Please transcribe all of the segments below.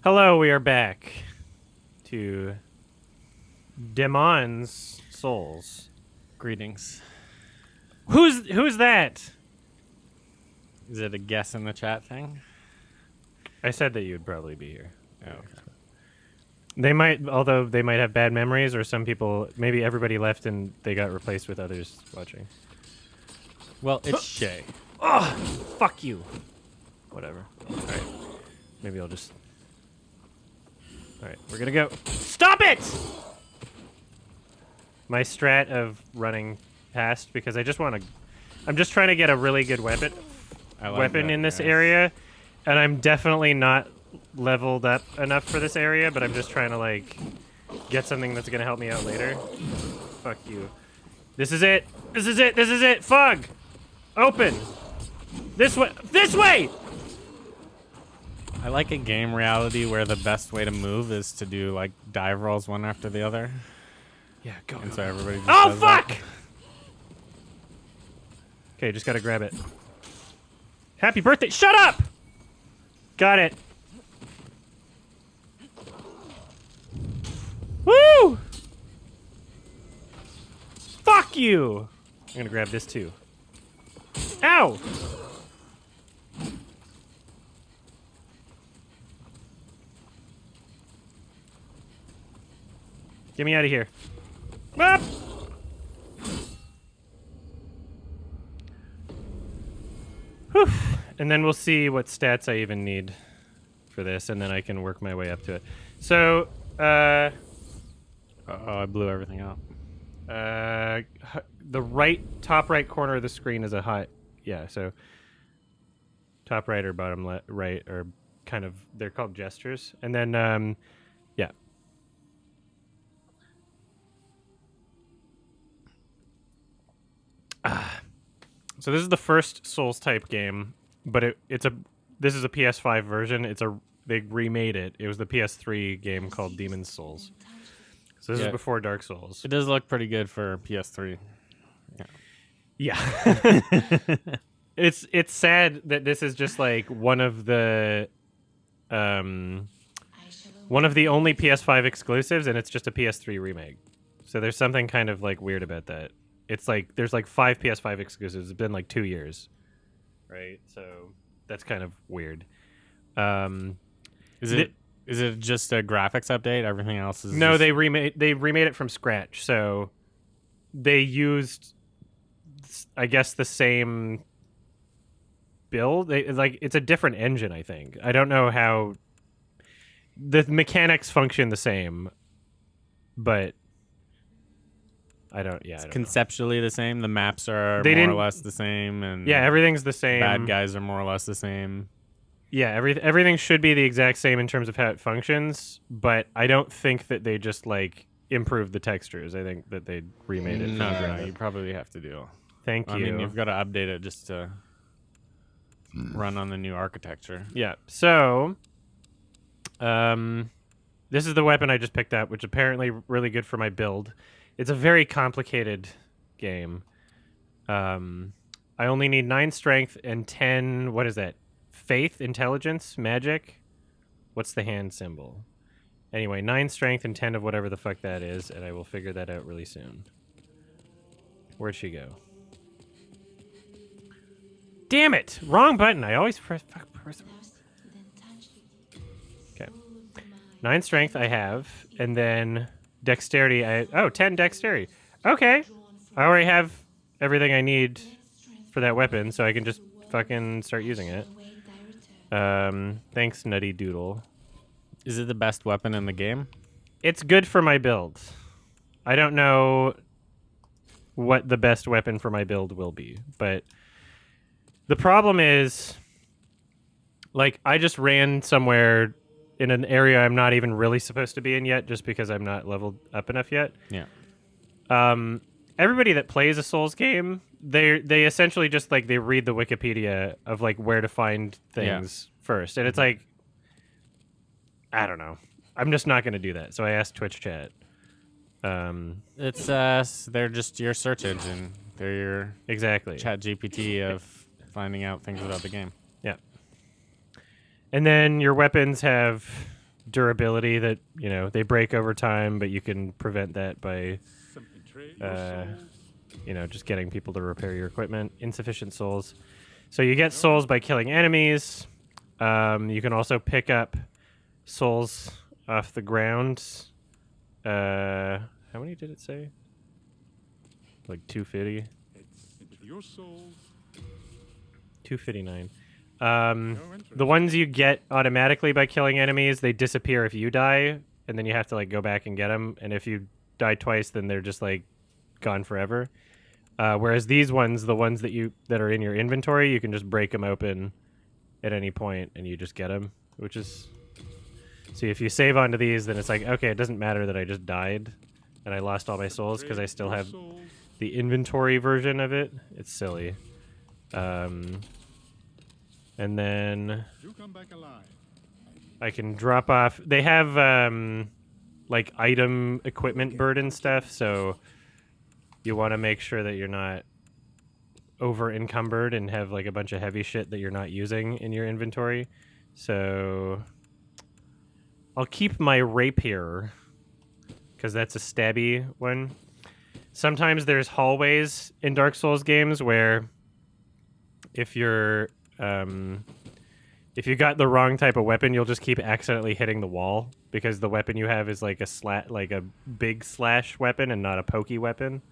Hello, we are back to Demon's Souls. Greetings. Who's that? Is it a guess in the chat thing? I said that you'd probably be here. Oh, okay. They might, although they might have bad memories, or some people, maybe everybody left and they got replaced with others watching. Well, it's Shea. Oh, fuck you. Whatever. All right. Maybe I'll just... All right, we're gonna go. Stop it! My strat of running past, because I just want to... I'm just trying to get a really good weapon in this area, and I'm definitely not leveled up enough for this area, but I'm just trying to, like, get something that's gonna help me out later. Fuck you. This is it! This is it! This is it! Fug! Open! This way! This way! I like a game reality where the best way to move is to do like dive rolls one after the other. Yeah, go. And so everybody just Oh, does fuck! that. Okay, just gotta grab it. Happy birthday! Shut up! Got it. Woo! Fuck you! I'm gonna grab this too. Ow! Get me out of here. Ah! Whew. And then we'll see what stats I even need for this, and then I can work my way up to it. So, Oh, I blew everything up. the top right corner of the screen is a hot, yeah, so top right or bottom right are kind of, they're called gestures. And then, yeah. So this is the first Souls type game, but this is a PS5 version. They remade it. It was the PS3 game called Demon's Souls. So this is before Dark Souls. It does look pretty good for PS3. Yeah. It's sad that this is just like one of the only PS5 exclusives, and it's just a PS3 remake. So there's something kind of like weird about that. It's like there's like 5 PS5 exclusives. It's been like 2 years, right? So that's kind of weird. Is it just a graphics update? Everything else is no. They remade it from scratch. So they used, I guess, the same build. It's a different engine. I think. I don't know how the mechanics function the same, but. I don't conceptually know. The same. The maps are more or less the same, and yeah, everything's the same. Bad guys are more or less the same. Yeah, everything should be the exact same in terms of how it functions, but I don't think that they just like improved the textures. I think that they remade it. No, you probably have to do. Thank you. I mean, you've got to update it just to run on the new architecture. Yeah. So, this is the weapon I just picked up, which apparently really good for my build. It's a very complicated game. I only need 9 strength and 10, what is that? Faith, intelligence, magic? What's the hand symbol? Anyway, 9 strength and 10 of whatever the fuck that is, and I will figure that out really soon. Where'd she go? Damn it! Wrong button. I always press. Okay. 9 strength I have, and then dexterity. 10 dexterity. Okay. I already have everything I need for that weapon, so I can just fucking start using it. Thanks, Nutty Doodle. Is it the best weapon in the game? It's good for my build. I don't know what the best weapon for my build will be, but the problem is, like, I just ran somewhere in an area I'm not even really supposed to be in yet, just because I'm not leveled up enough yet. Yeah. Everybody that plays a Souls game, they essentially just like they read the Wikipedia of like where to find things first, and it's like, I don't know. I'm just not going to do that. So I asked Twitch chat. It's they're just your search engine. They're your chat GPT of finding out things about the game. Yeah. And then your weapons have durability that, you know, they break over time, but you can prevent that by, you know, just getting people to repair your equipment. Insufficient souls. So you get souls by killing enemies. You can also pick up souls off the ground. How many did it say? Like 250? 259. The ones you get automatically by killing enemies, they disappear if you die, and then you have to like go back and get them. And if you die twice, then they're just like gone forever. Whereas these ones, the ones that are in your inventory, you can just break them open at any point and you just get them, which is... See, if you save onto these, then it's like, okay, it doesn't matter that I just died and I lost all my souls because I still have the inventory version of it. It's silly. And then I can drop off. They have like item equipment burden stuff, so you want to make sure that you're not over encumbered and have like a bunch of heavy shit that you're not using in your inventory. So I'll keep my rapier because that's a stabby one. Sometimes there's hallways in Dark Souls games where if you're if you got the wrong type of weapon, you'll just keep accidentally hitting the wall because the weapon you have is like a big slash weapon and not a pokey weapon.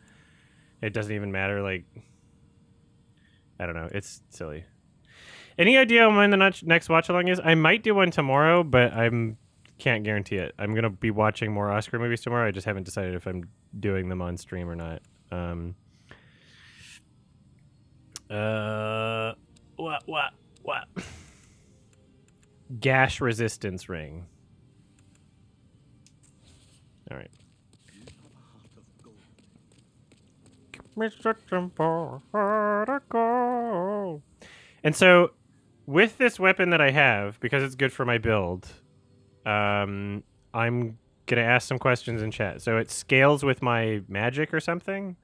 It doesn't even matter. Like, I don't know. It's silly. Any idea on when the next watch along is? I might do one tomorrow, but can't guarantee it. I'm gonna be watching more Oscar movies tomorrow. I just haven't decided if I'm doing them on stream or not. What? Gash resistance ring. All right. And so, with this weapon that I have, because it's good for my build, I'm gonna ask some questions in chat. So it scales with my magic or something?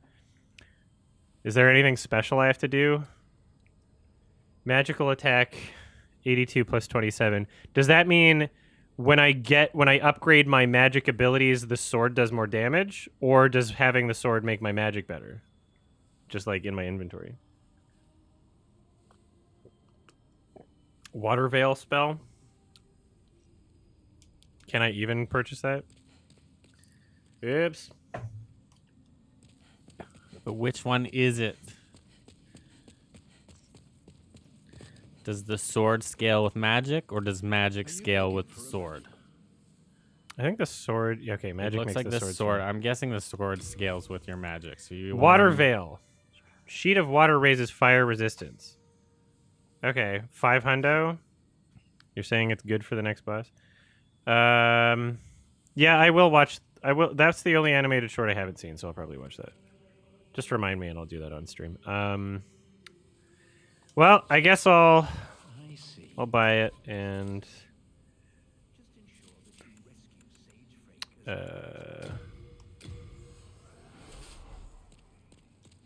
Is there anything special I have to do? Magical attack, 82 plus 27. Does that mean when I upgrade my magic abilities, the sword does more damage, or does having the sword make my magic better? Just like in my inventory. Water Veil spell. Can I even purchase that? Oops. But which one is it? Does the sword scale with magic, or does magic scale with the sword? I think the sword... Okay, magic looks makes like the sword. sword. I'm guessing the sword scales with your magic. So you Water Veil. Sheet of water raises fire resistance. Okay, 5 hundo. You're saying it's good for the next boss? Yeah, I will watch... That's the only animated short I haven't seen, so I'll probably watch that. Just remind me and I'll do that on stream. Well, I guess I'll buy it and...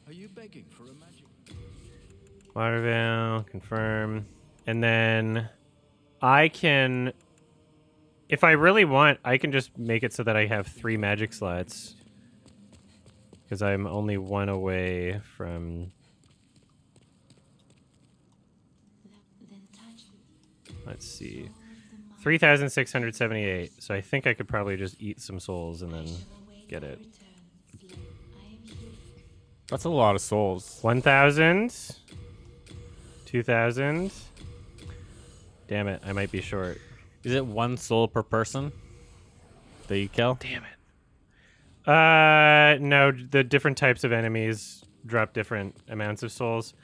Are you begging for a magic? Water Veil, confirm. And then I can... If I really want, I can just make it so that I have 3 magic slots. Because I'm only 1 away from... Let's see. 3,678. So I think I could probably just eat some souls and then get it. That's a lot of souls. 1,000. 2,000. Damn it, I might be short. Is it 1 soul per person that you kill? Damn it. No, the different types of enemies drop different amounts of souls.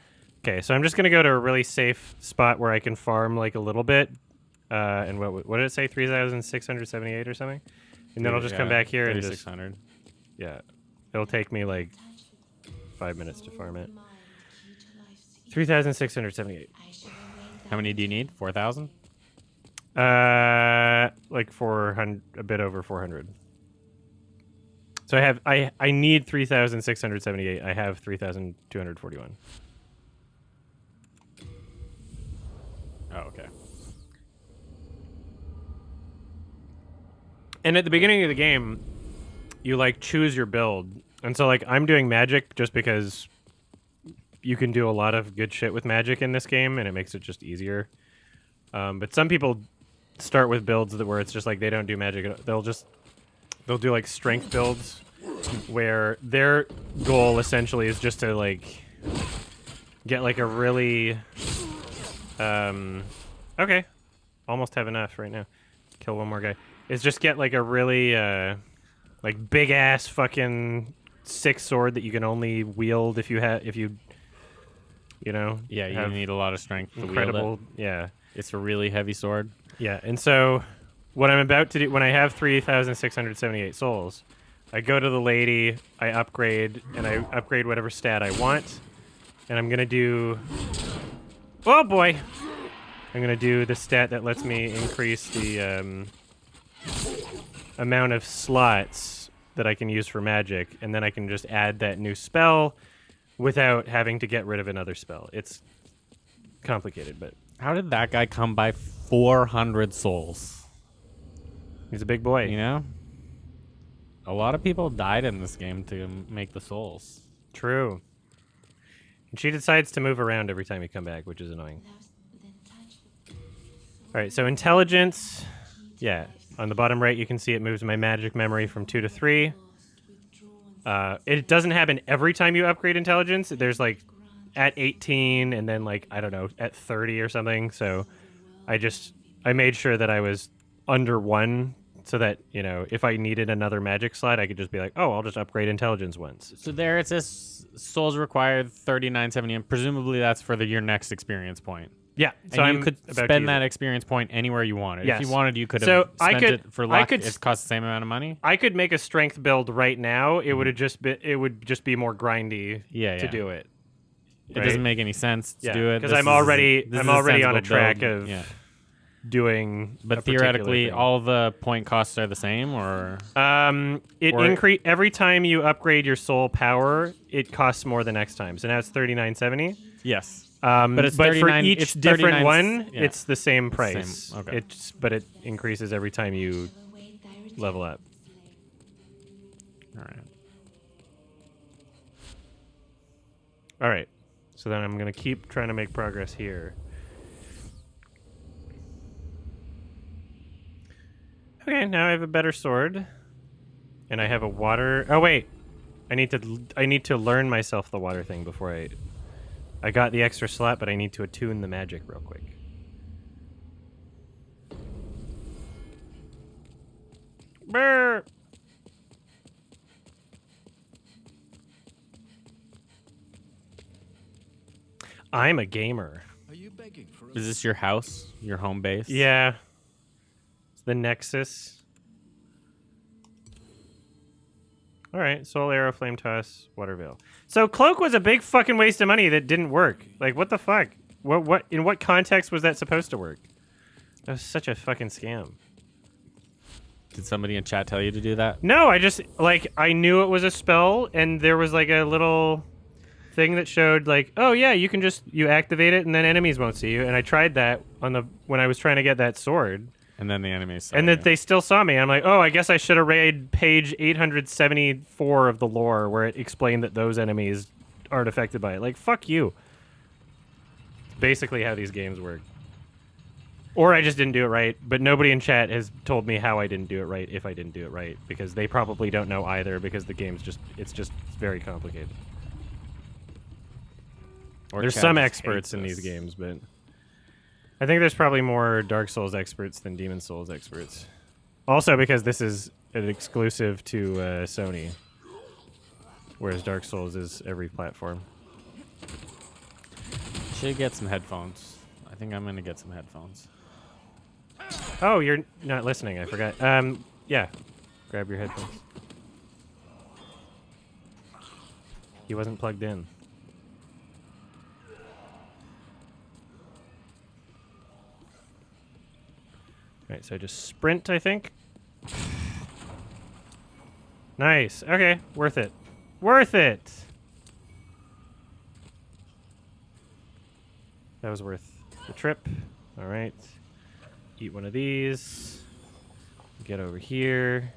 Okay, so I'm just gonna go to a really safe spot where I can farm like a little bit. And what did it say? 3,678 or something? And then I'll just come back here and just... 3,600. Yeah. It'll take me like 5 minutes to farm it. 3,678. How many do you need? 4,000? Like 400, a bit over 400. So I need 3,678. I have 3,241. Oh, okay. And at the beginning of the game, you like choose your build. And so like I'm doing magic just because you can do a lot of good shit with magic in this game and it makes it just easier. But some people start with builds where it's just like they don't do magic. They'll do like strength builds where their goal essentially is just to like get like a really okay, almost have enough right now. Kill one more guy. Is just get like a really like big ass fucking sick sword that you can only wield if you you know, Yeah, you need a lot of strength to incredible wield it. yeah. It's a really heavy sword. Yeah, and so what I'm about to do when I have 3,678 souls, I go to the lady, I upgrade, and I upgrade whatever stat I want, and I'm gonna do. Oh boy! I'm gonna do the stat that lets me increase the amount of slots that I can use for magic, and then I can just add that new spell without having to get rid of another spell. It's complicated, but How did that guy come by 400 souls? he's a big boy. You know? A lot of people died in this game to make the souls. True. And she decides to move around every time you come back, which is annoying. All right, so intelligence. Yeah, on the bottom right, you can see it moves my magic memory from 2 to 3. It doesn't happen every time you upgrade intelligence. There's like at 18 and then like, I don't know, at 30 or something. So I made sure that I was under 1 so that, you know, if I needed another magic slot, I could just be like, oh, I'll just upgrade intelligence once. So there it says souls required 3970, and presumably that's for your next experience point. Yeah, so you could spend that experience point anywhere you wanted. Yes. If you wanted, you could have spent it for luck. It costs the same amount of money. I could make a strength build right now. It would just be more grindy to do it. It doesn't make any sense to do it because I'm already on a track of doing. But theoretically, all the point costs are the same, or increase every time you upgrade your soul power. It costs more the next time. So now it's 3970. Yes. But for each different one, it's the same price. Same. Okay. But it increases every time you level up. All right. So then I'm going to keep trying to make progress here. Okay, now I have a better sword. And I have a water... Oh, wait. I need to learn myself the water thing before I got the extra slot, but I need to attune the magic real quick. Brr. I'm a gamer. Are you begging for Is this your house? Your home base? Yeah. It's the Nexus. All right, Soul Arrow, Flame Toss, Water Veil. So Cloak was a big fucking waste of money that didn't work. Like, what the fuck? What? In what context was that supposed to work? That was such a fucking scam. Did somebody in chat tell you to do that? No, I just, like, I knew it was a spell, and there was, like, a little thing that showed, like, oh, yeah, you can just, you activate it, and then enemies won't see you. And I tried that when I was trying to get that sword. And then the enemies saw and that they still saw me. I'm like, oh, I guess I should have read page 874 of the lore where it explained that those enemies aren't affected by it. Like, fuck you. It's basically how these games work. Or I just didn't do it right, but nobody in chat has told me how I didn't do it right if I didn't do it right, because they probably don't know either, because the game's it's very complicated. Or there's some experts in these games, but I think there's probably more Dark Souls experts than Demon Souls experts. Also because this is an exclusive to Sony, whereas Dark Souls is every platform. Should get some headphones. I think I'm going to get some headphones. Oh, you're not listening. I forgot. Yeah. Grab your headphones. He wasn't plugged in. Alright, so I just sprint, I think. Nice. Okay, worth it. Worth it! That was worth the trip. Alright. Eat one of these. Get over here.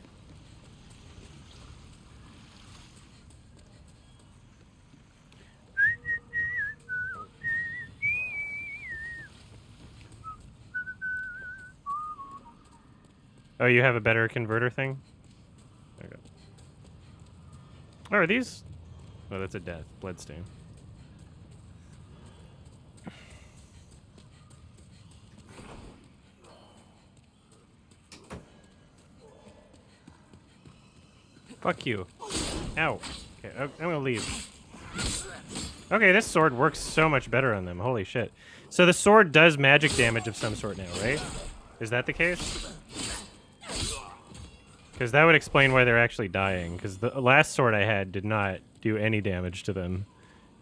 Oh, you have a better converter thing? Okay. Oh, are these? Oh, that's a death. Bloodstain. Fuck you. Ow. Okay, I'm gonna leave. Okay, this sword works so much better on them. Holy shit. So the sword does magic damage of some sort now, right? Is that the case? Because that would explain why they're actually dying. Because the last sword I had did not do any damage to them.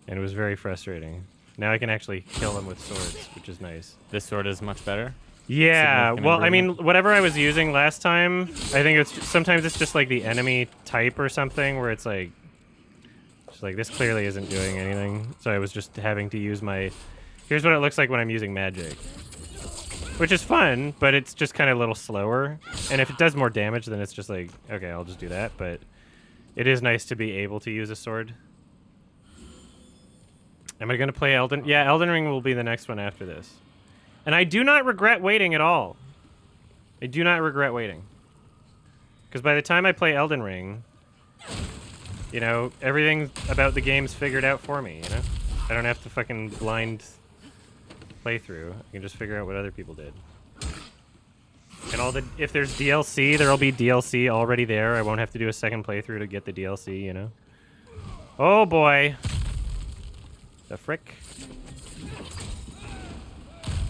And it was very frustrating. Now I can actually kill them with swords, which is nice. This sword is much better. Yeah, well, I mean, whatever I was using last time, I think sometimes it's just like the enemy type or something where it's like this clearly isn't doing anything. So I was just having to use my, here's what it looks like when I'm using magic. Which is fun, but it's just kind of a little slower. And if it does more damage, then it's just like, okay, I'll just do that. But it is nice to be able to use a sword. Am I going to play Elden? Yeah, Elden Ring will be the next one after this. And I do not regret waiting at all. I do not regret waiting. Because by the time I play Elden Ring, you know, everything about the game's figured out for me, you know? I don't have to fucking blind playthrough. I can just figure out what other people did. And if there's DLC, there'll be DLC already there. I won't have to do a second playthrough to get the DLC, you know? Oh boy. The frick?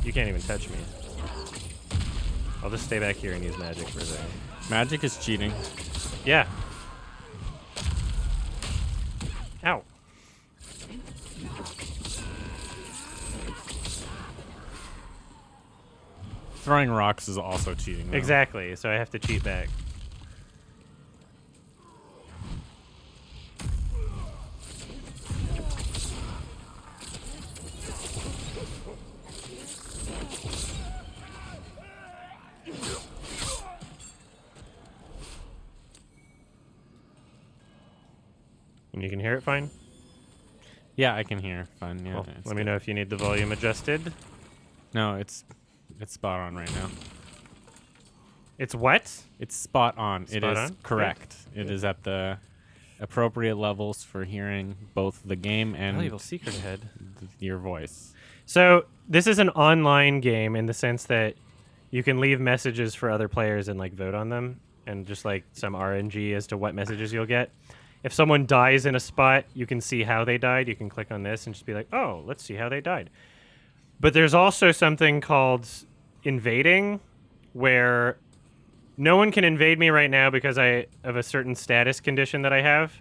You can't even touch me. I'll just stay back here and use magic for a second. Magic is cheating. Yeah. Ow. Throwing rocks is also cheating, though. Exactly, so I have to cheat back. And you can hear it fine? Yeah, I can hear. Fine. Yeah. Well, let me know if you need the volume adjusted. No, it's spot on right now. It's what? It's spot on. It Spot is on? correct. It is at the appropriate levels for hearing both the game and Valuable secret ahead. your voice. So this is an online game in the sense that you can leave messages for other players and like vote on them, and just like some RNG as to what messages you'll get. If someone dies in a spot, you can see how they died. You can click on this and just be like, oh, let's see how they died. But there's also something called invading, where no one can invade me right now because I have a certain status condition that I have.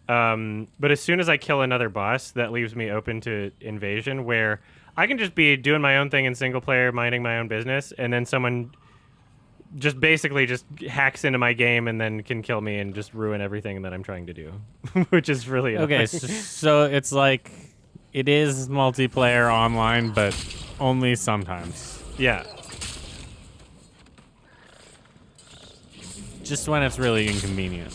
But as soon as I kill another boss, that leaves me open to invasion, where I can just be doing my own thing in single player, minding my own business, and then someone just basically just hacks into my game and then can kill me and just ruin everything that I'm trying to do, which is really Okay, so it's like it is multiplayer online, but only sometimes. Yeah. Just when it's really inconvenient.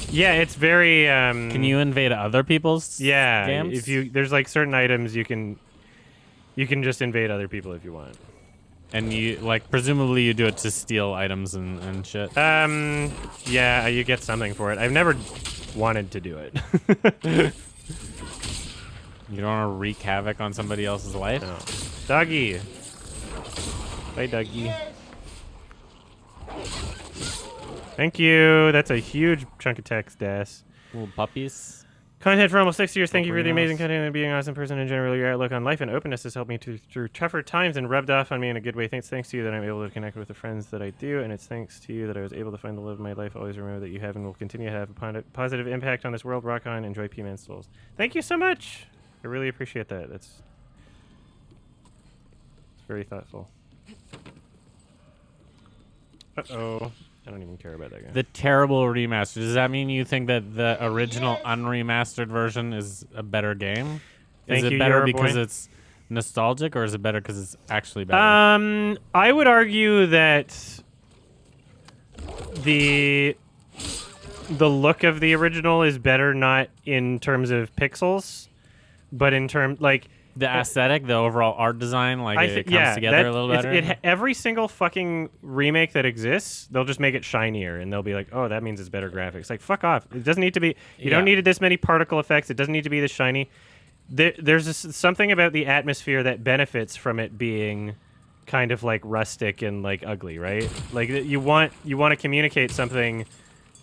Yeah, it's very. Can you invade other people's games? If you there's like certain items you can just invade other people if you want. And you like presumably you do it to steal items and shit. Yeah, you get something for it. I've never wanted to do it. You don't want to wreak havoc on somebody else's life? No. Doggy. Bye, doggy. Thank you. That's a huge chunk of text, Das. Little puppies. Content for almost 6 years. Thank you for the Appropriate. amazing content and being an awesome person in general. Your outlook on life and openness has helped me through tougher times and rubbed off on me in a good way. Thanks to you that I'm able to connect with the friends that I do, and it's thanks to you that I was able to find the love of my life. Always remember that you have and will continue to have a positive impact on this world. Rock on. Enjoy P-Man Souls. Thank you so much. I really appreciate that. It's very thoughtful. Uh-oh. I don't even care about that guy. The terrible remaster. Does that mean you think that the original unremastered version is a better game? Thank is it you, better Euroboy. because it's nostalgic, or is it better because it's actually better? I would argue that the look of the original is better, not in terms of pixels, but in terms like the aesthetic, the overall art design, like it comes together a little better. Every single fucking remake that exists, they'll just make it shinier, and they'll be like, "Oh, that means it's better graphics." Like, fuck off! It doesn't need to be. You don't need this many particle effects. It doesn't need to be this shiny. There's something about the atmosphere that benefits from it being kind of like rustic and like ugly, right? Like you want to communicate something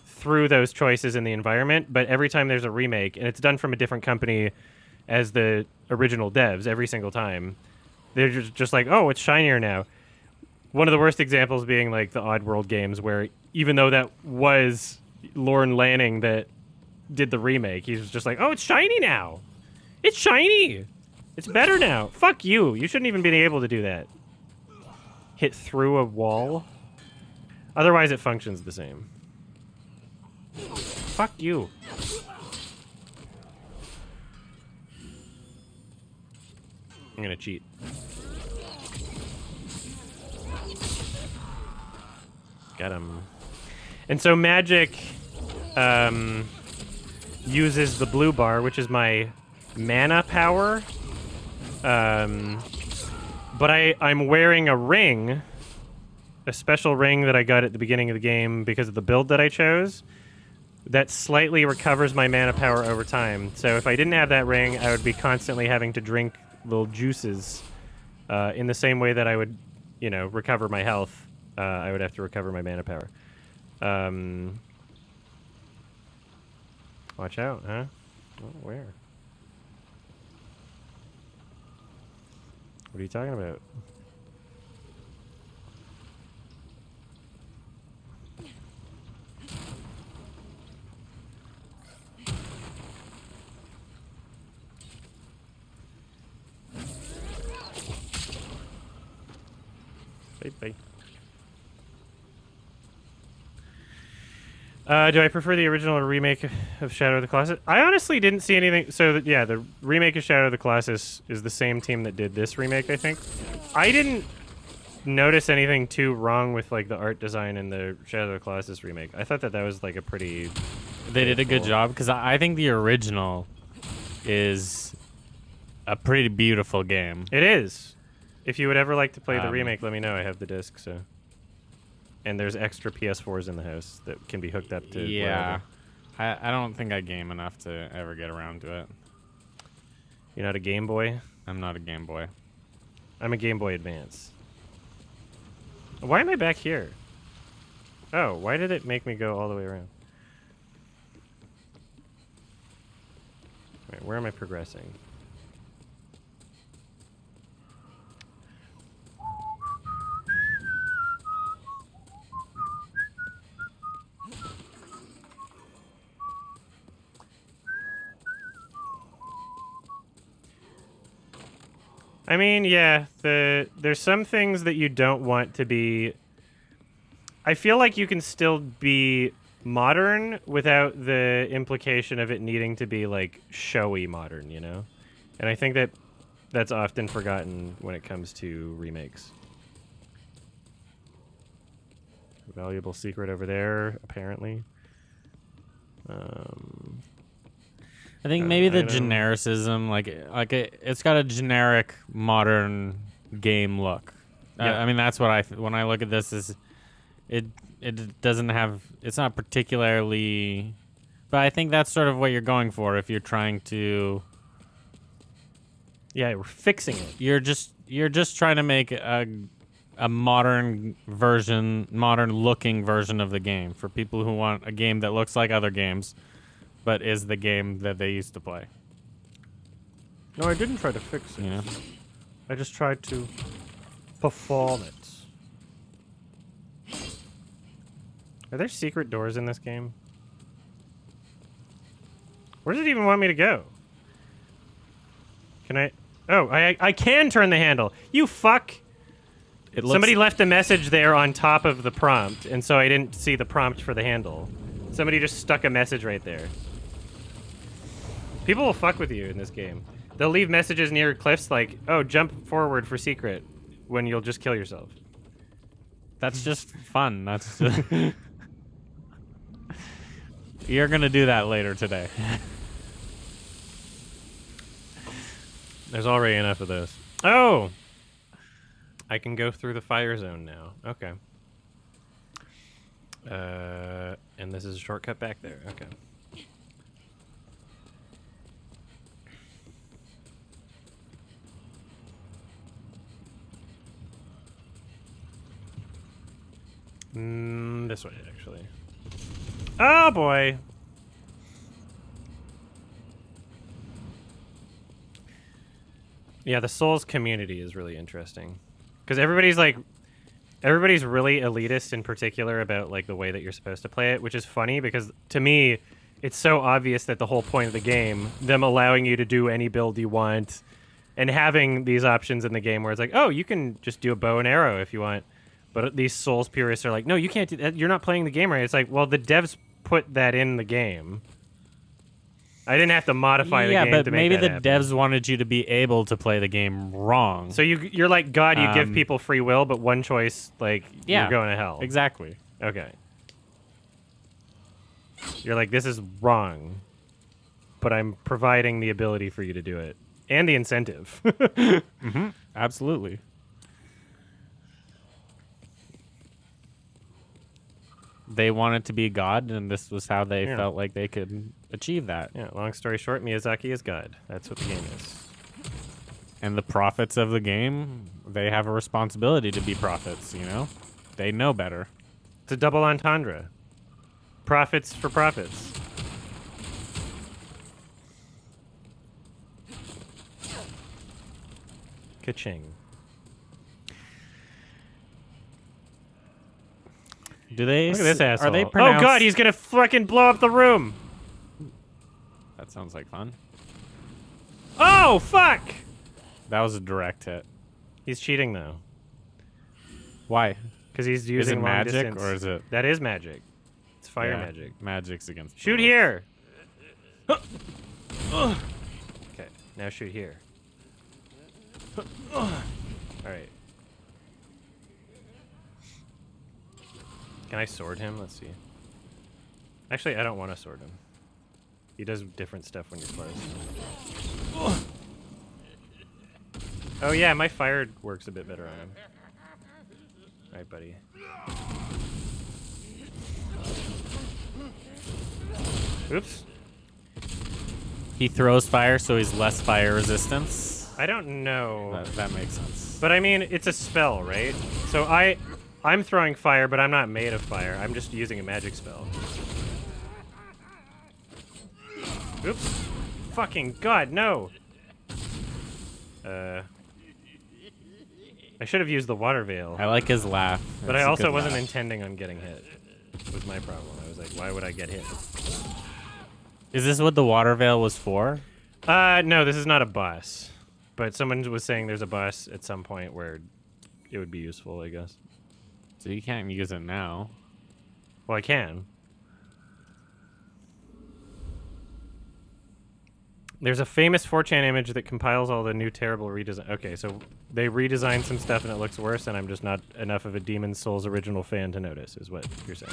through those choices in the environment, but every time there's a remake, and it's done from a different company as the original devs every single time, they're just like, oh, it's shinier now. One of the worst examples being like the Oddworld games, where even though that was Lorne Lanning that did the remake, he was just like, oh, it's shiny now. It's shiny. It's better now. Fuck you. You shouldn't even be able to do that. Hit through a wall. Otherwise, it functions the same. Fuck you. I'm gonna cheat. Got him. And so magic uses the blue bar, which is my mana power. But I'm wearing a ring, a special ring that I got at the beginning of the game because of the build that I chose, that slightly recovers my mana power over time. So if I didn't have that ring, I would be constantly having to drink little juices in the same way that I would, recover my health. I would have to recover my mana power. Watch out, huh? Oh, where? What are you talking about? Bye. Do I prefer the original or remake of Shadow of the Colossus? I honestly didn't see anything. So, the remake of Shadow of the Colossus is the same team that did this remake, I think. I didn't notice anything too wrong with, like, the art design in the Shadow of the Colossus remake. I thought that was, like, a pretty... They did a good job, because I think the original is a pretty beautiful game. It is. If you would ever like to play the remake, let me know. I have the disc, so... And there's extra PS4s in the house that can be hooked up to. Yeah, I don't think I game enough to ever get around to it. You're not a Game Boy? I'm not a Game Boy. I'm a Game Boy Advance. Why am I back here? Oh, why did it make me go all the way around? Wait, where am I progressing? I mean, yeah, there's some things that you don't want to be... I feel like you can still be modern without the implication of it needing to be, like, showy modern, you know? And I think that's often forgotten when it comes to remakes. Valuable secret over there, apparently. I think maybe the genericism, it's got a generic modern game look. Yeah. I mean, that's what when I look at this, is it doesn't have, it's not particularly, but I think that's sort of what you're going for if you're trying to. Yeah, we're fixing it. You're just trying to make a modern looking version of the game for people who want a game that looks like other games, but is the game that they used to play. No, I didn't try to fix it. You know? I just tried to perform it. Are there secret doors in this game? Where does it even want me to go? Can I... Oh, I can turn the handle. You fuck! Somebody left a message there on top of the prompt, and so I didn't see the prompt for the handle. Somebody just stuck a message right there. People will fuck with you in this game. They'll leave messages near cliffs like, oh, jump forward for secret, when you'll just kill yourself. That's just fun. That's just You're gonna do that later today. There's already enough of this. Oh! I can go through the fire zone now. Okay. And this is a shortcut back there. Okay. This way, actually. Oh, boy! Yeah, the Souls community is really interesting. Because everybody's really elitist in particular about like the way that you're supposed to play it, which is funny because to me, it's so obvious that the whole point of the game, them allowing you to do any build you want and having these options in the game where it's like, oh, you can just do a bow and arrow if you want. But these Souls purists are like, no, you can't do that. You're not playing the game right. It's like, well, the devs put that in the game. I didn't have to modify the game to make that happen. Yeah, but maybe the devs wanted you to be able to play the game wrong. So you're like God, you give people free will, but one choice, like, you're going to hell. Exactly. Okay. You're like, this is wrong, but I'm providing the ability for you to do it. And the incentive. Mm-hmm. Absolutely. They wanted to be God, and this was how they felt like they could achieve that. Yeah, long story short, Miyazaki is God. That's what the game is. And the prophets of the game, they have a responsibility to be prophets, you know? They know better. It's a double entendre. Profits for profits. Ka-ching. Do they? Look at this asshole. Are they pronounced? Oh God, he's gonna fucking blow up the room. That sounds like fun. Oh fuck! That was a direct hit. He's cheating though. Why? Because he's using long magic distance. or is it? That is magic. It's fire magic. Magic's against. Shoot here. Okay, now shoot here. All right. Can I sword him? Let's see. Actually, I don't want to sword him. He does different stuff when you're close. Oh yeah, my fire works a bit better on him. All right, buddy. Oops. He throws fire, so he's less fire resistance. I don't know. That makes sense. But I mean, it's a spell, right? So I'm throwing fire, but I'm not made of fire. I'm just using a magic spell. Oops. Fucking God, no. I should have used the water veil. I like his laugh. But I also wasn't intending on getting hit. Was my problem. I was like, why would I get hit? Is this what the water veil was for? No, this is not a boss. But someone was saying there's a boss at some point where it would be useful, I guess. So you can't use it now. Well, I can. There's a famous 4chan image that compiles all the new terrible redesign. Okay, so they redesigned some stuff and it looks worse, and I'm just not enough of a Demon's Souls original fan to notice, is what you're saying.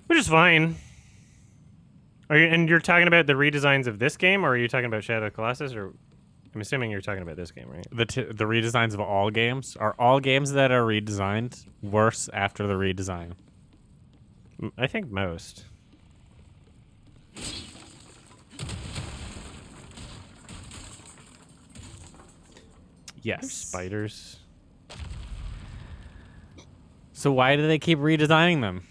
Which is fine. And you're talking about the redesigns of this game, or are you talking about Shadow of the Colossus? Or I'm assuming you're talking about this game, right? The redesigns of all games? Are all games that are redesigned worse after the redesign? I think most. Yes. There's spiders. So why do they keep redesigning them?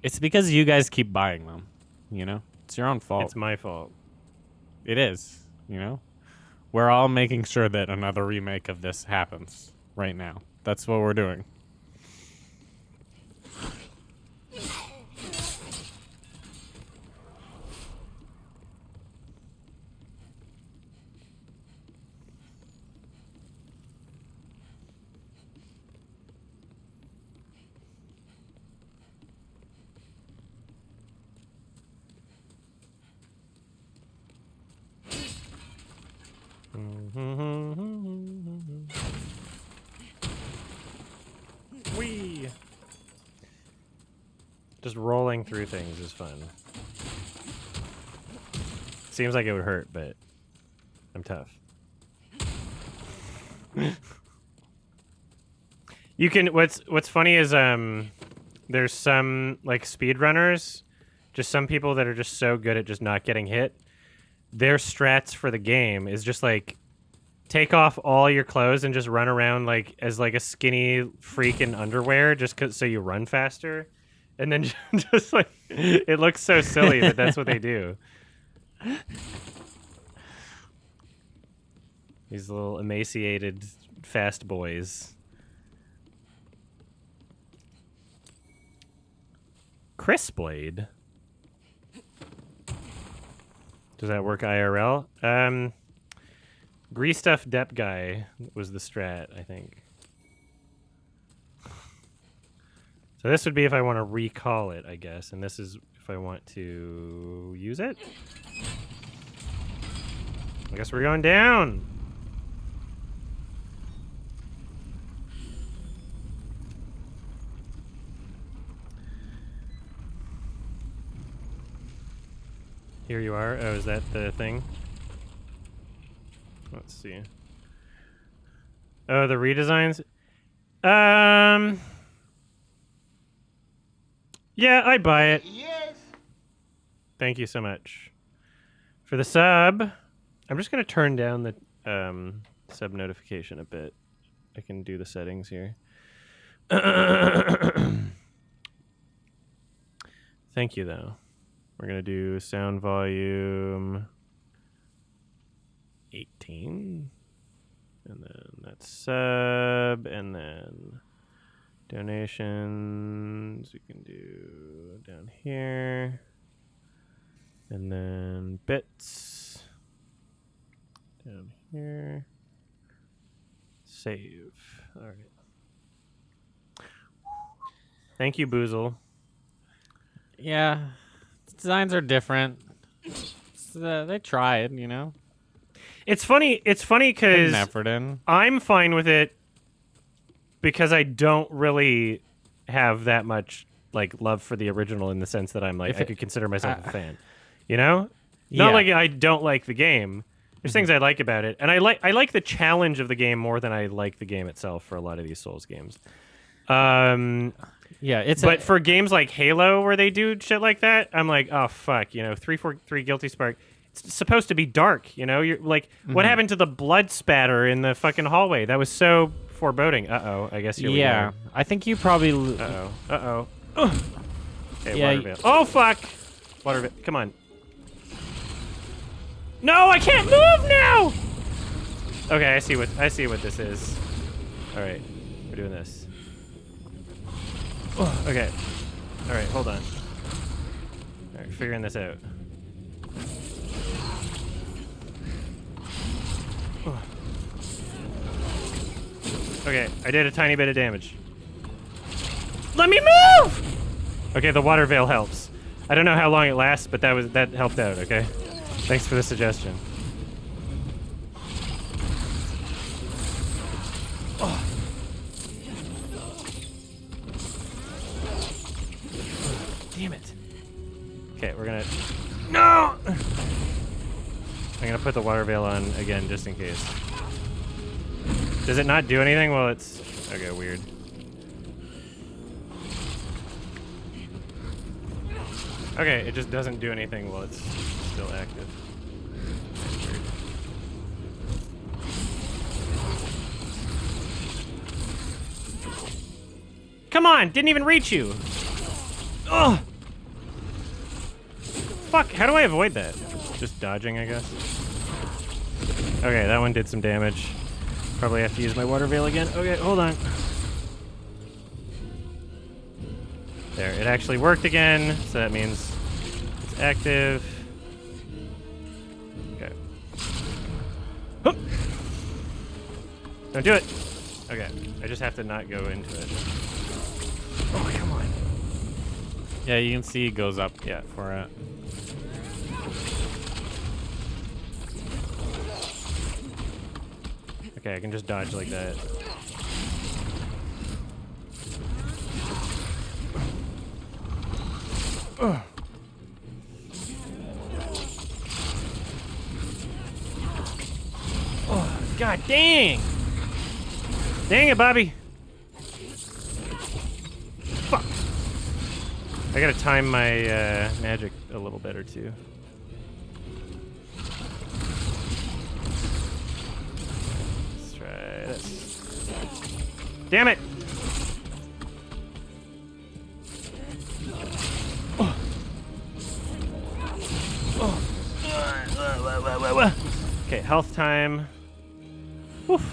It's because you guys keep buying them, you know? It's your own fault. It's my fault. It is, you know? We're all making sure that another remake of this happens right now. That's what we're doing. Just rolling through things is fun. Seems like it would hurt, but I'm tough. You can. What's funny is there's some like speedrunners, just some people that are just so good at just not getting hit. Their strats for the game is just like take off all your clothes and just run around like as like a skinny freak in underwear, just so you run faster, and then just like it looks so silly, but that's what they do. These little emaciated fast boys. Chris Blade. Does that work IRL? Grease Stuff Dep Guy was the strat, I think. So this would be if I want to recall it, I guess. And this is if I want to use it. I guess we're going down. Here you are. Oh, is that the thing? Let's see. Oh, the redesigns? Yeah, I buy it. Yes. Thank you so much. For the sub, I'm just going to turn down the sub notification a bit. I can do the settings here. Thank you, though. We're going to do sound volume 18. And then that's sub. And then donations we can do down here. And then bits down here. Save. All right. Thank you, Boozle. Yeah. Designs are different. They tried, you know. It's funny. It's funny because I'm fine with it because I don't really have that much like love for the original in the sense that I'm like I could consider myself a fan. You know, not like I don't like the game. There's things I like about it, and I like the challenge of the game more than I like the game itself for a lot of these Souls games. Yeah, but for games like Halo where they do shit like that, I'm like, oh fuck, you know, 343 Guilty Spark. It's supposed to be dark, you know. You're like, what happened to the blood spatter in the fucking hallway? That was so foreboding. I guess here we are. I think you probably. Okay, yeah, water veil. Oh fuck, water veil. Come on. No, I can't move now. Okay, I see what this is. All right, we're doing this. Okay. All right, hold on. All right, figuring this out. Okay, I did a tiny bit of damage. Let me move! Okay, the water veil helps. I don't know how long it lasts, but that helped out, okay? Thanks for the suggestion. Oh. Damn it. Okay, we're gonna... No! I'm gonna put the water veil on again, just in case. Does it not do anything? Well, it's... Okay, weird. Okay, it just doesn't do anything while it's still active. Weird. Come on! Didn't even reach you! Ugh! Fuck, how do I avoid that? Just dodging, I guess? Okay, that one did some damage. Probably have to use my water veil again. Okay, hold on. There, it actually worked again, so that means it's active. Okay. Hup! Don't do it! Okay, I just have to not go into it. Oh, come on. Yeah, you can see it goes up. Yeah, for it. Okay, I can just dodge like that. God dang! Dang it, Bobby! Fuck! I gotta time my magic a little better too. Let's try this. Damn it! Okay, health time. Woof.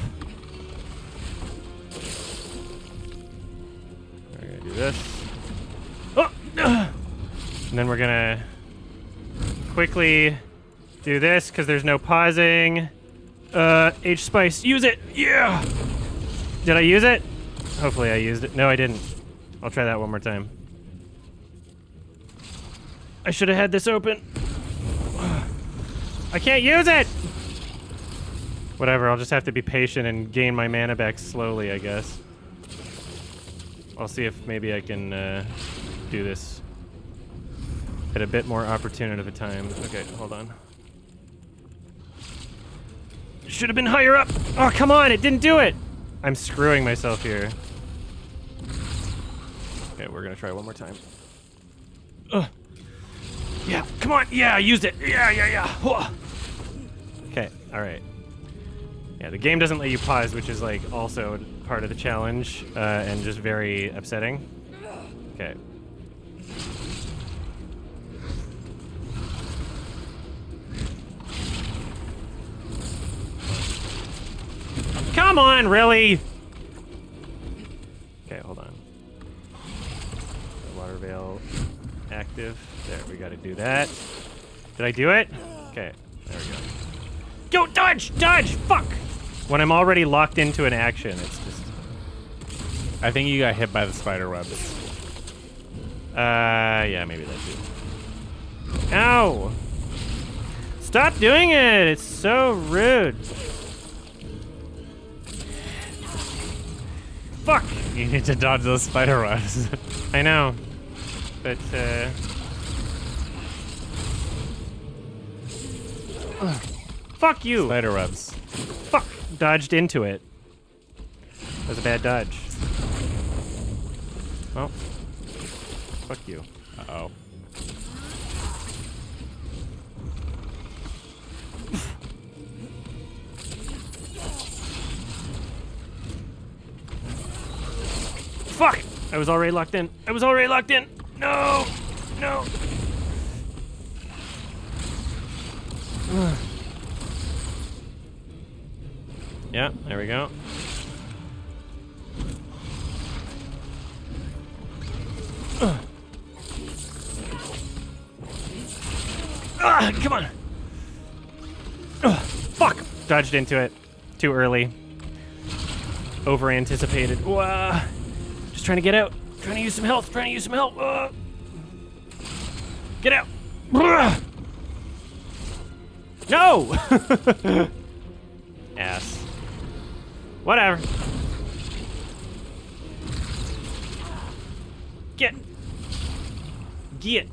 We're gonna do this. Oh! And then we're gonna quickly do this because there's no pausing. H spice, use it! Yeah! Did I use it? Hopefully I used it. No, I didn't. I'll try that one more time. I should have had this open. I can't use it! Whatever, I'll just have to be patient and gain my mana back slowly, I guess. I'll see if maybe I can do this at a bit more opportune of a time. Okay, hold on. Should have been higher up! Oh, come on, it didn't do it! I'm screwing myself here. Okay, we're gonna try one more time. Ugh. Yeah, come on! Yeah, I used it! Yeah! Whoa. Okay, alright. Yeah, the game doesn't let you pause, which is like also part of the challenge, and just very upsetting. Okay. Come on, really? Okay, hold on. Water veil active. There, we gotta do that. Did I do it? Okay, there we go. Go, dodge! Dodge! Fuck! When I'm already locked into an action, it's just... I think you got hit by the spider webs. Yeah, maybe that too. Ow! Stop doing it! It's so rude. Fuck! You need to dodge those spider webs. I know. But, fuck you! Spider webs. Fuck! Dodged into it. That was a bad dodge. Well, fuck you. Uh-oh. Fuck! I was already locked in. I was already locked in. No! No! Yeah, there we go. Come on! Fuck! Dodged into it. Too early. Over anticipated. Just trying to get out. Trying to use some health. Trying to use some help. Get out! No! Ass. Whatever. Get. Right,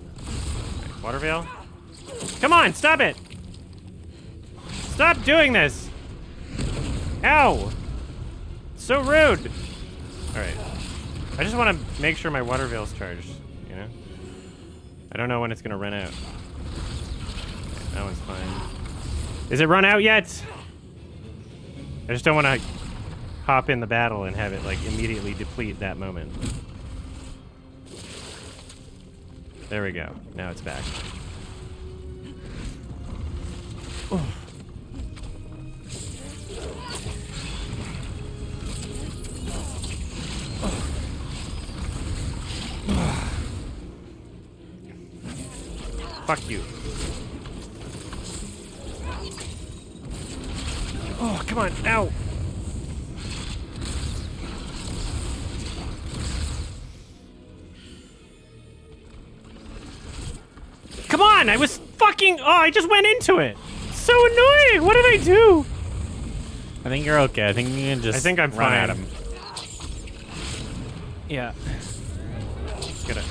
water veil. Come on, stop it! Stop doing this! Ow! So rude! Alright. I just want to make sure my water veil's charged, you know? I don't know when it's gonna run out. Okay, that one's fine. Is it run out yet? I just don't want to hop in the battle and have it like immediately deplete that moment. There we go. Now it's back. Fuck you. Oh, come on. Ow. Come on. I was fucking... Oh, I just went into it. So annoying. What did I do? I think you're okay. I think you can just I think I'm run fine. at him. Yeah. Just gotta...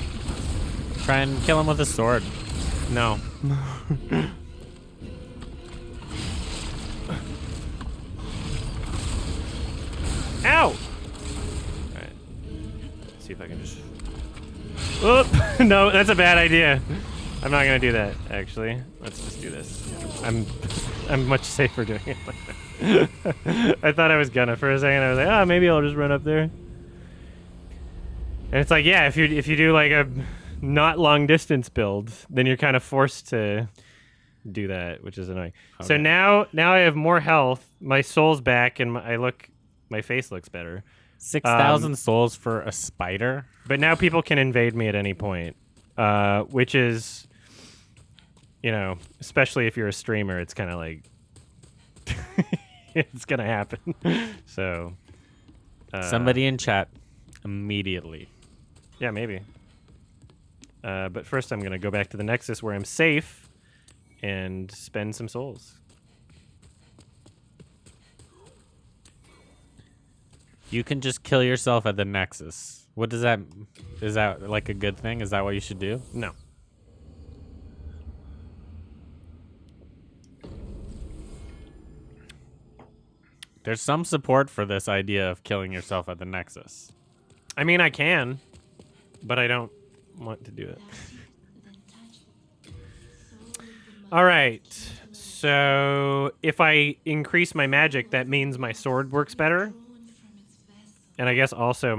Try and kill him with a sword. No. see if I can just... Oop! No, that's a bad idea. I'm not gonna do that, actually. Let's just do this. I'm much safer doing it like that. I thought I was gonna for a second. I was like, maybe I'll just run up there. And it's like, yeah, if you do like a not long distance build, then you're kind of forced to do that, which is annoying. Okay. So now I have more health. My soul's back, and my face looks better. 6,000 souls for a spider. But now people can invade me at any point, which is, especially if you're a streamer, it's kind of like it's gonna happen. So somebody in chat immediately. Yeah, maybe. But first, I'm gonna go back to the Nexus where I'm safe and spend some souls. You can just kill yourself at the Nexus. What does that... Is that like a good thing? Is that what you should do? No. There's some support for this idea of killing yourself at the Nexus. I mean, I can, but I don't want to do it. All right. So if I increase my magic, that means my sword works better. And I guess also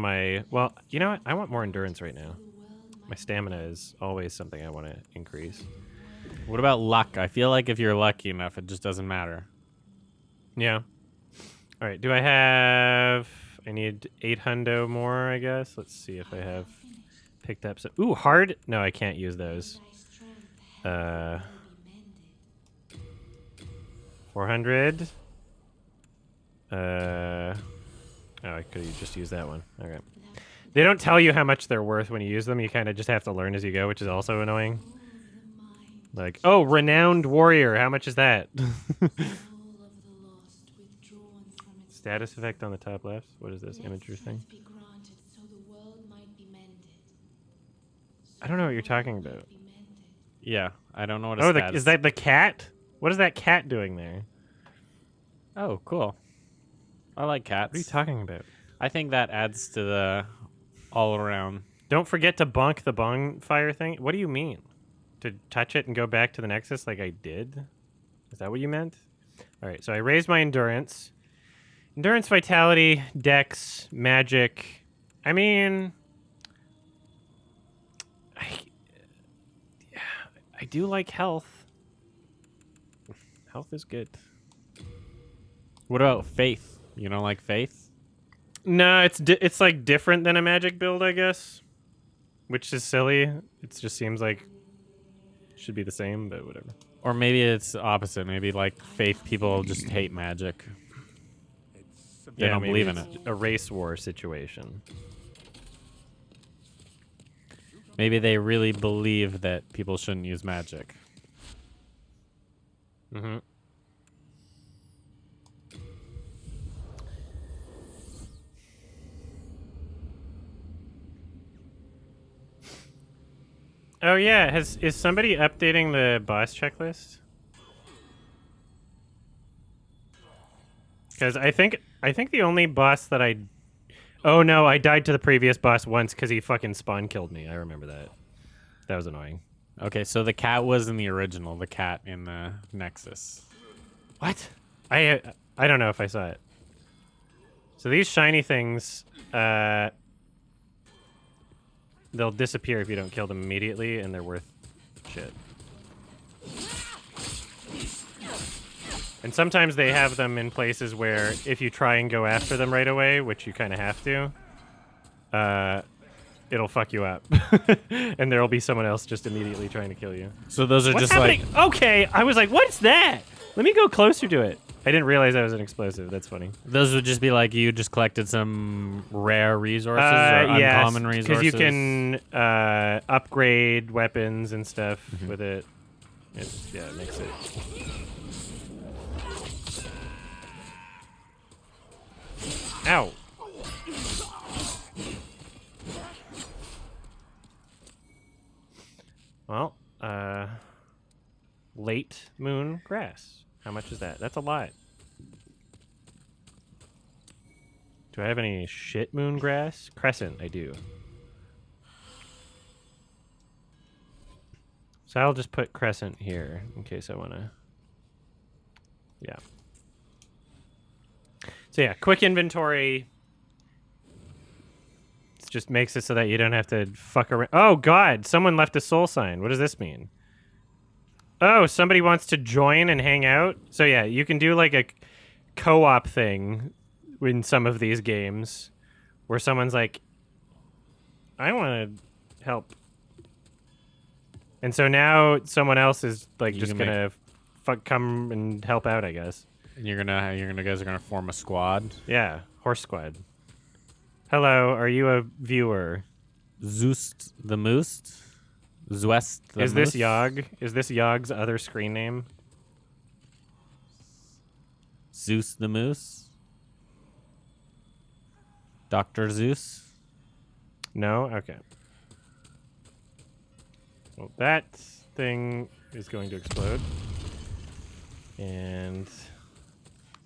well, you know what? I want more endurance right now. My stamina is always something I want to increase. What about luck? I feel like if you're lucky enough, it just doesn't matter. Yeah. All right. I need 800 more, I guess. Let's see if I have picked up some. Ooh, hard. No, I can't use those. 400. Oh, I could have just used that one. Okay. They don't tell you how much they're worth when you use them. You kind of just have to learn as you go, which is also annoying. Like, oh, renowned warrior. How much is that? Status effect on the top left. What is this imagery thing? I don't know what you're talking about. Yeah, I don't know what a status... is that the cat? What is that cat doing there? Oh, cool. I like cats. What are you talking about? I think that adds to the all around. Don't forget to bonk the bonfire thing. What do you mean? To touch it and go back to the Nexus like I did? Is that what you meant? All right, so I raised my endurance. Endurance, vitality, dex, magic. I mean... I do like health. Health is good. What about faith? You don't like faith? No, it's like different than a magic build, I guess. Which is silly. It just seems like it should be the same, but whatever. Or maybe it's opposite. Maybe like faith people just hate magic. They don't believe in it. A race war situation. Maybe they really believe that people shouldn't use magic. Mm-hmm. Oh yeah, is somebody updating the boss checklist? Because I think the only boss that oh no, I died to the previous boss once because he fucking spawn killed me. I remember that. That was annoying. Okay, so the cat was in the original, the cat in the Nexus. What? I don't know if I saw it. So these shiny things, they'll disappear if you don't kill them immediately, and they're worth shit. And sometimes they have them in places where if you try and go after them right away, which you kind of have to, it'll fuck you up. And there'll be someone else just immediately trying to kill you. So those are What's just happening? like... Okay, I was like, what's that? Let me go closer to it. I didn't realize that was an explosive. That's funny. Those would just be like you just collected some rare resources or uncommon resources? Because you can upgrade weapons and stuff with it. It makes it... Ow! Well, late moon grass. How much is that? That's a lot. Do I have any shit moon grass? Crescent, I do. So I'll just put crescent here in case I want to. Yeah. So yeah, quick inventory. It just makes it so that you don't have to fuck around. Oh God, someone left a soul sign. What does this mean? Oh, somebody wants to join and hang out. So yeah, you can do like a co-op thing in some of these games where someone's like, I want to help. And so now someone else is like just gonna come and help out, I guess. And you guys are gonna form a squad. Yeah, horse squad. Hello, are you a viewer? Zoost the Moose? Zwest the Is Moose? this Yogg? Is this Yogg's other screen name? Zeus the Moose? Dr. Zeus? No? Okay. Well, that thing is going to explode. And...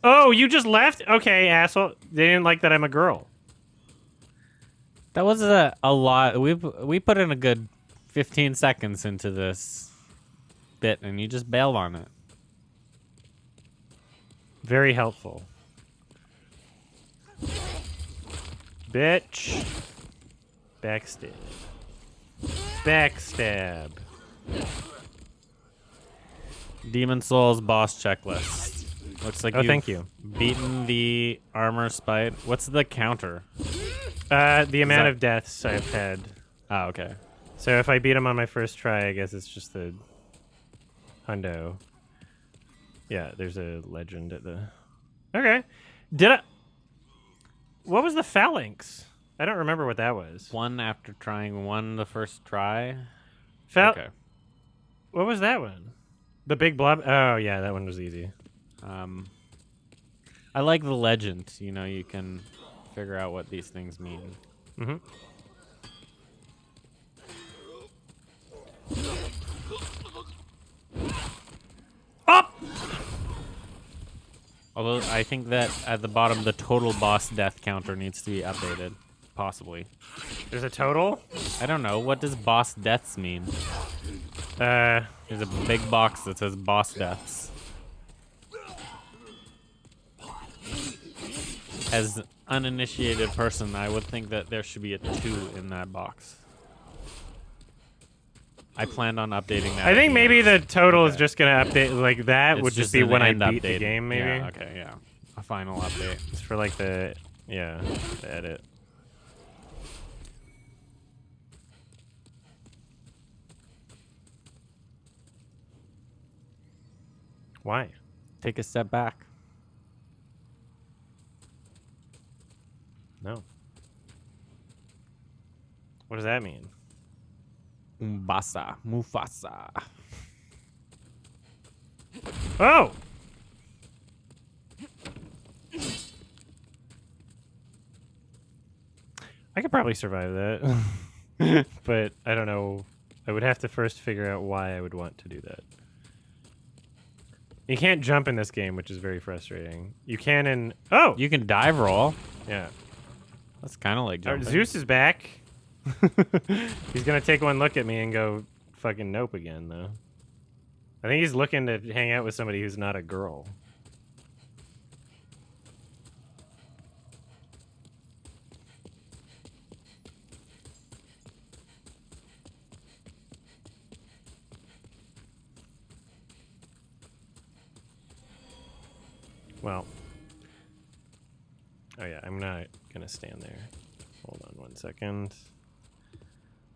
Oh, you just left? Okay, asshole. They didn't like that I'm a girl. That was a lot. We put in a good 15 seconds into this bit, and you just bailed on it. Very helpful. Bitch. Backstab. Backstab. Demon Souls boss checklist. Looks like thank you. Beaten the armor spite. What's the counter? The amount of deaths I've had. Oh, okay. So if I beat him on my first try, I guess it's just the hundo. Yeah, there's a legend at the... Okay. What was the phalanx? I don't remember what that was. One after trying one the first try. Okay. What was that one? The big blob? Oh, yeah, that one was easy. I like the legend. You know, you can figure out what these things mean. Mm-hmm. Up! Although I think that at the bottom, the total boss death counter needs to be updated. Possibly. There's a total? I don't know. What does boss deaths mean? There's a big box that says boss deaths. As uninitiated person, I would think that there should be a 2 in that box. I planned on updating that. I think maybe the total is just going to update like that. It's would just be when I beat the game, maybe. Yeah, okay, yeah. A final update. It's for like the edit. Why? Take a step back. No. What does that mean? Mufasa. Oh! I could probably survive that. But I don't know. I would have to first figure out why I would want to do that. You can't jump in this game, which is very frustrating. You can in... Oh! You can dive roll. Yeah. That's kind of like jumping. Zeus is back. He's gonna take one look at me and go fucking nope again, though. I think he's looking to hang out with somebody who's not a girl. Well. Oh yeah, I'm not gonna stand there. Hold on 1 second.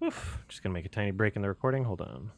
Oof. Just gonna make a tiny break in the recording. Hold on.